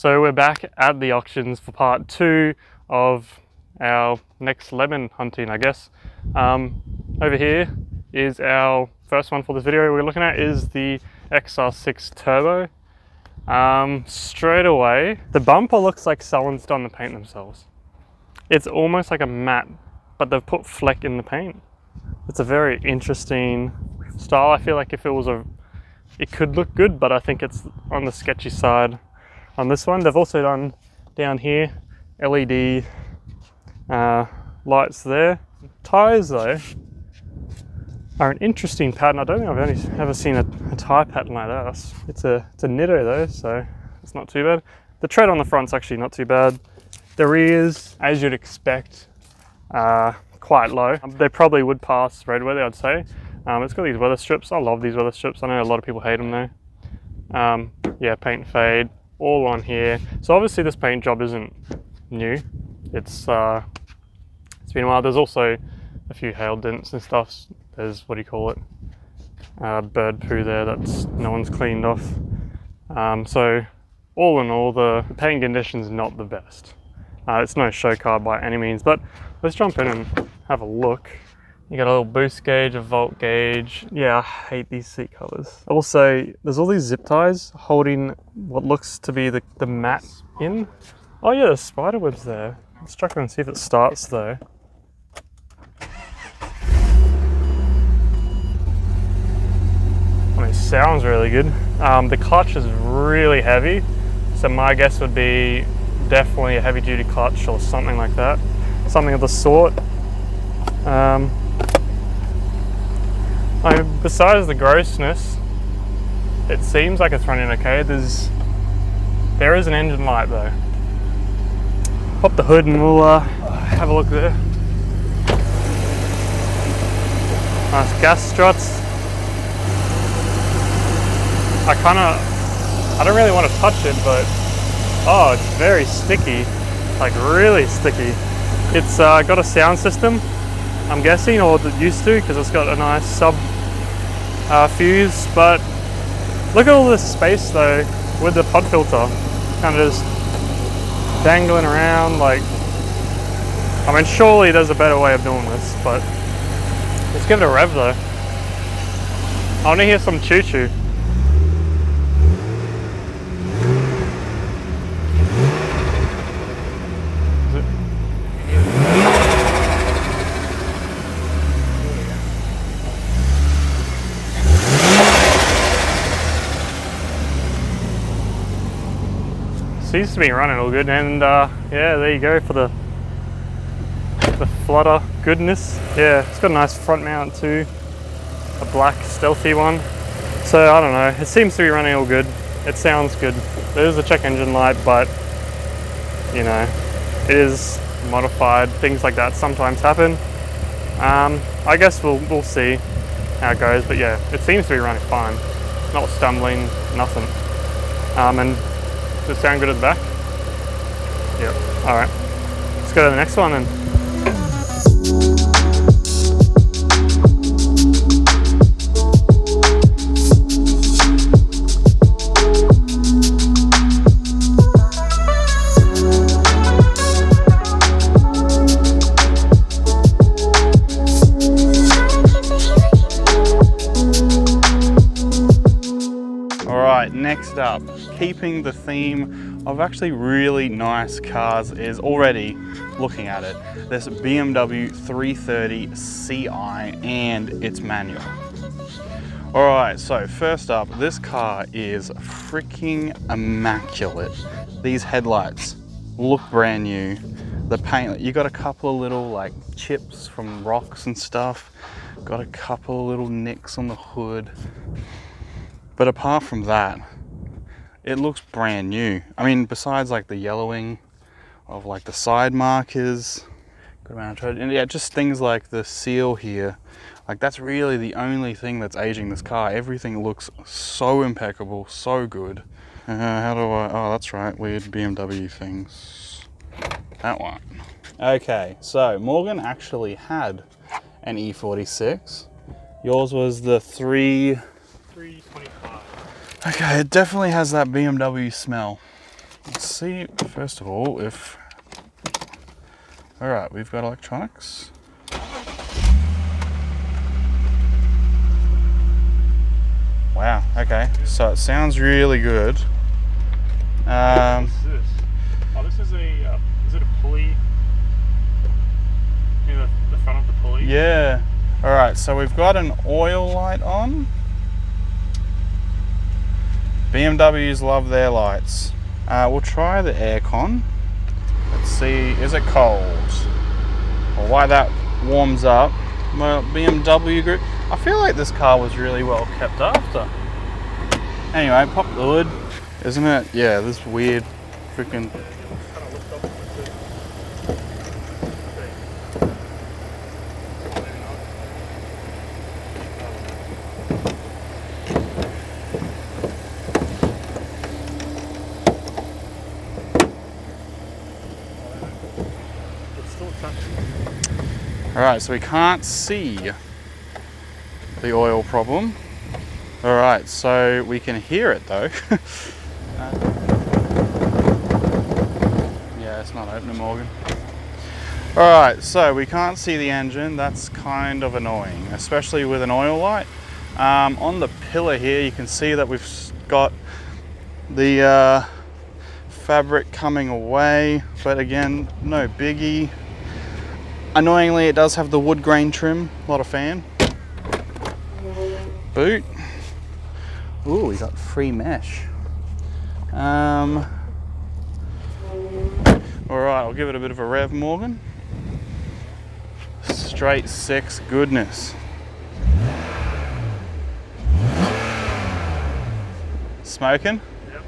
So we're back at the auctions for part 2 of our next lemon hunting, I guess. Over here is our first one for this video. We're looking at is the XR6 Turbo. Straight away, the bumper looks like someone's done the paint themselves. It's almost like a matte, but they've put fleck in the paint. It's a very interesting style. I feel like if it was it could look good, but I think it's on the sketchy side on this one. They've also done down here LED lights there. Tires though are an interesting pattern. I don't think I've ever seen a tire pattern like that. It's a Nitto though, so it's not too bad. The tread on the front's actually not too bad. The rears, as you'd expect, quite low. They probably would pass roadworthy, I'd say. It's got these weather strips. I love these weather strips. I know a lot of people hate them though. Yeah, paint fade all on here. So obviously this paint job isn't new. It's been a while. There's also a few hail dents and stuff. There's, what do you call it? Bird poo there that's no one's cleaned off. So all in all, the paint condition's not the best. It's no show car by any means, but let's jump in and have a look. You got a little boost gauge, a volt gauge. Yeah, I hate these seat covers. Also, there's all these zip ties holding what looks to be the mat in. Oh yeah, there's spider webs there. Let's check and see if it starts though. I mean, it sounds really good. The clutch is really heavy, so my guess would be definitely a heavy duty clutch or something like that. Something of the sort. Besides the grossness, it seems like it's running okay. There is an engine light though. Pop the hood and we'll have a look there. Nice gas struts. I don't really want to touch it, but oh, it's very sticky, like really sticky. It's got a sound system, I'm guessing, or it used to, because it's got a nice sub fuse. But look at all this space though with the pod filter, kind of just dangling around. Like, I mean, surely there's a better way of doing this, but let's give it a rev though. I want to hear some choo-choo. Seems to be running all good, and yeah, there you go for the flutter goodness. Yeah, it's got a nice front mount too, a black stealthy one. So I don't know, it seems to be running all good. It sounds good. There's a check engine light, but you know, it is modified. Things like that sometimes happen. I guess we'll see how it goes, but yeah, it seems to be running fine. Not stumbling, nothing. And does it sound good at the back? Yep. Alright. Let's go to the next one then. Alright, next up, keeping the theme of actually really nice cars is already looking at it. This BMW 330 Ci and it's manual. Alright, so first up, this car is freaking immaculate. These headlights look brand new. The paint, you got a couple of little like chips from rocks and stuff. Got a couple of little nicks on the hood. But apart from that, it looks brand new. I mean, besides like the yellowing of like the side markers, good amount of tread, and yeah, just things like the seal here. Like that's really the only thing that's aging this car. Everything looks so impeccable, so good. How do I, oh that's right, weird BMW things. That one. Okay, so Morgan actually had an E46. Yours was the 325. Okay, it definitely has that BMW smell. Let's see, first of all, if... Alright, we've got electronics. Wow, okay, so it sounds really good. What's this? Oh, this is is it a pulley? In the front of the pulley? Yeah. Alright, so we've got an oil light on. BMWs love their lights. We'll try the aircon. Let's see, is it cold? Or why that warms up. Well, BMW group. I feel like this car was really well kept after. Anyway, pop the hood. Isn't it? Yeah, this weird freaking... Alright, so we can't see the oil problem. Alright, so we can hear it though. Yeah, it's not opening, Morgan. Alright, so we can't see the engine. That's kind of annoying, especially with an oil light. On the pillar here, you can see that we've got the fabric coming away, but again, no biggie. Annoyingly, it does have the wood grain trim, not a fan. Boot. Ooh, we got free mesh. Alright, I'll give it a bit of a rev, Morgan. Straight 6 goodness. Smoking? Yep.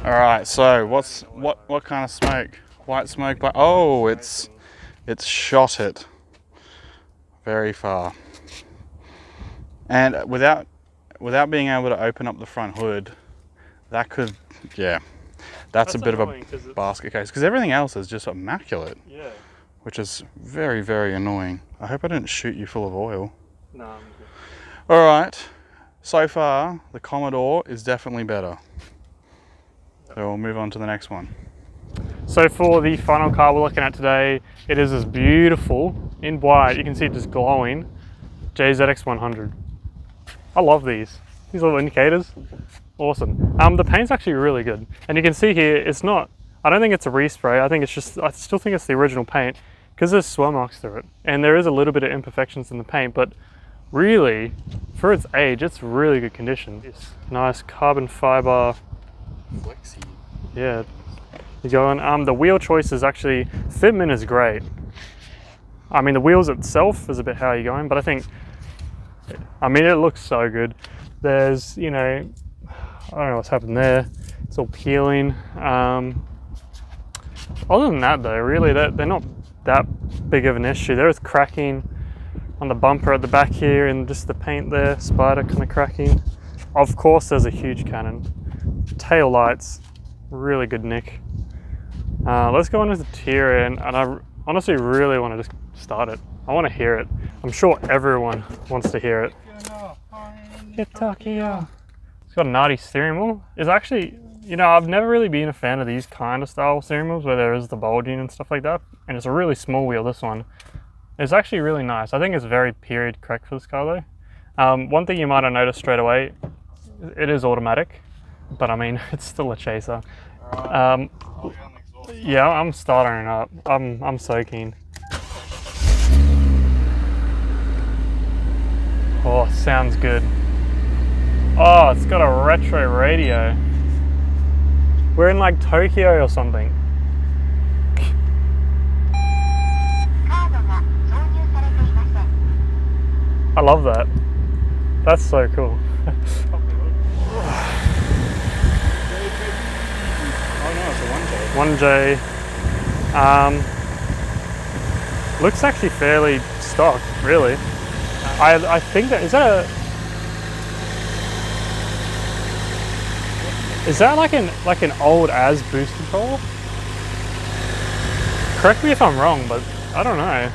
Alright, so what kind of smoke? White smoke, but oh, it's shot it very far. And without being able to open up the front hood, that could, yeah, that's a bit of a basket case, because everything else is just immaculate. Yeah. Which is very, very annoying. I hope I didn't shoot you full of oil. No, I'm good. Alright, so far the Commodore is definitely better. So we'll move on to the next one. So for the final car we're looking at today, it is this beautiful, in white, you can see it just glowing, JZX100. I love these little indicators, awesome. The paint's actually really good. And you can see here, it's not, I don't think it's a respray, I still think it's the original paint, because there's swirl marks through it. And there is a little bit of imperfections in the paint, but really, for its age, it's really good condition. It's nice carbon fiber. Flexi. Yeah, you go on. The wheel choice is actually, fitment is great. I mean, the wheels itself is a bit how you're going, but I mean, it looks so good. There's, you know, I don't know what's happened there. It's all peeling. Other than that though, really, they're not that big of an issue. There is cracking on the bumper at the back here and just the paint there, spider kind of cracking. Of course, there's a huge cannon. Tail lights, really good nick. Let's go on with the interior, and I honestly really want to just start it. I want to hear it. I'm sure everyone wants to hear it. It's got a naughty steering wheel. It's actually, you know, I've never really been a fan of these kind of style steering wheels where there is the bulging and stuff like that. And it's a really small wheel, this one. It's actually really nice. I think it's very period correct for this car though. One thing you might have noticed straight away, it is automatic. But I mean, it's still a chaser. Yeah, I'm starting it up. I'm so keen. Oh, sounds good. Oh, it's got a retro radio. We're in like Tokyo or something. I love that. That's so cool. 1J. Looks actually fairly stock, really. I think that, is that like an old as boost controller? Correct me if I'm wrong, but I don't know.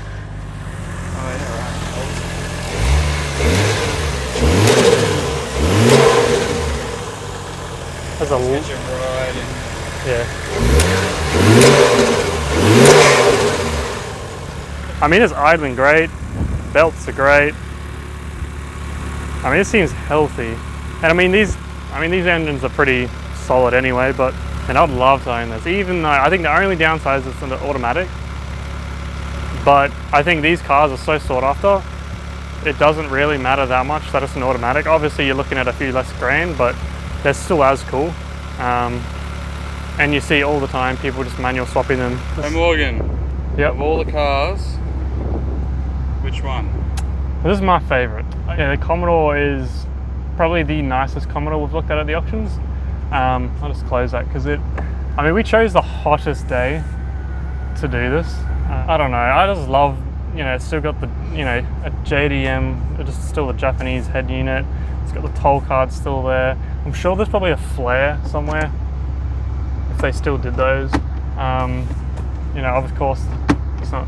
There's a Let's get you right in. yeah. I mean, it's idling great. Belts are great. I mean, it seems healthy. And I mean these engines are pretty solid anyway, but and I'd love to own this, even though I think the only downside is it's an automatic. But I think these cars are so sought after, it doesn't really matter that much that it's an automatic. Obviously you're looking at a few less grand, but they're still as cool. And you see all the time people just manual swapping them. Hey Morgan, Yep. of all the cars, which one? This is my favourite. Yeah, the Commodore is probably the nicest Commodore we've looked at the auctions. I'll just close that because I mean, we chose the hottest day to do this. I don't know, I just love, you know, it's still got the, you know, a JDM, it's still the Japanese head unit. It's got the toll card still there. I'm sure there's probably a flare somewhere if they still did those. You know, of course, it's not.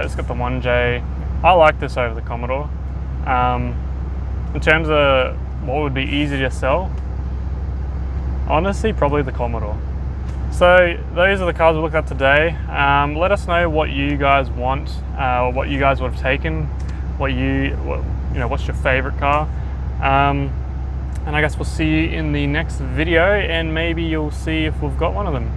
It's got the 1J. I like this over the Commodore. In terms of what would be easy to sell, honestly, probably the Commodore. So those are the cars we looked at today. Let us know what you guys want, what you guys would have taken, what's your favorite car. And I guess we'll see you in the next video, and maybe you'll see if we've got one of them.